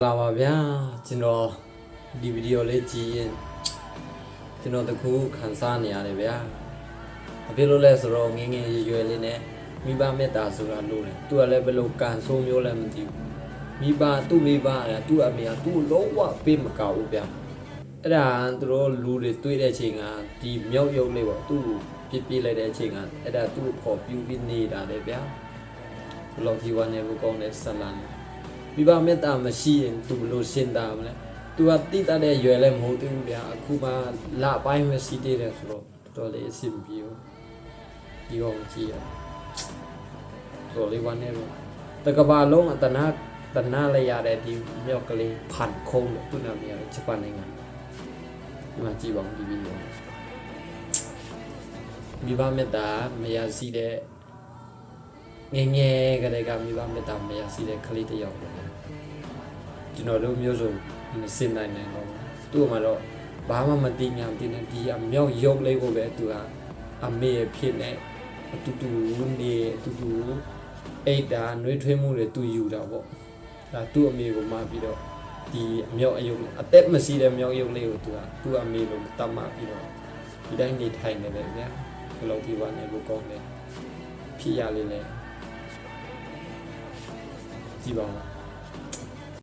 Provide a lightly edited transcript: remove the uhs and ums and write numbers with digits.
လာပါဗျာကျွန်တော်ဒီဗီဒီယိုလေးကြည့်ရင်ကျွန်တော်တခုခံစားနေရတယ်ဗျာဘာဖြစ်လို့လဲဆိုတော့ငငယ်ရွယ်လေးနဲ့မိဘမေတ္တာဆိုတာလို့လေသူကလည်းဘယ်လိုကန်ဆိုးမျိုးလဲမသိဘူးမိဘသူ့မိဘကသူ့အမေကသူ့လုံးဝပေးမကောက်ဘူးဗျာအဲ့ဒါသူတို့လူတွေတွေ့တဲ့အချိန်ကဒီမြောက်ရုပ်လေးပေါ့သူ့ပြစ်ပြလိုက်တဲ့အချိန်ကအဲ့ဒါသူ့ပေါ်ပြူပြီးနေတာလေဗျာဘယ်လိုဒီဝါနေဘူးကောင်းတဲ့ဆက်လန်းမိဘမေတ္တာမရှိရင်သူဘလို့ရှင်းတာမလဲသူကတိတတ်တဲ့ရွယ်လည်းမဟုတ်သေးဘူးဗျာအခုမှလပိုင်းပဲစီးသေးတယ်ဆိုတော့တော်လေးအဆင်ပြေဘူးဒီကောင်ကြည့်ရတော်လေးဝမ်းနေလို့တကဘာလုံးအတနာလည်းရတဲ့ဒီမြောက်ကလေးဖန်ခုံးလို့သူ့နာမည်ကဂျပန်နိုင်ငံဒီမှာကြည့်ပါဦးဒီဗီဒီယိုမိဘမေတ္တာမရစီတဲ့ငငယ်ကလေးကမိဘမေတ္တာမရစီတဲ့ကလေးတစ်ယောက်ပေါ့ကျွန်တော်တို့မျိုးစုံမစင်နိုင်တော့သူ့မှာတော့ဘာမှမသိညာမသိနေဒီအမြောက်ရုပ်လေးကိုပဲသူကအမေဖြစ်နေအတူတူနေအတူတူအိတ်တာနှွေးထွေးမှုတွေသူယူတာပေါ့ဒါသူ့အမေကိုမှပြီးတော့ဒီအမြောက်အယုတ်အသက်မရှိတဲ့မြောက်ရုပ်လေးကိုသူ့အမေလိုတတ်မှပြီးတော့ဒီတိုင်းနေထိုင်နေတယ်ဗျာဘယ်လိုဒီဝါနေလို့ကောင်းလဲဖြစ်ရလေးလဲကြည့်ပါဦး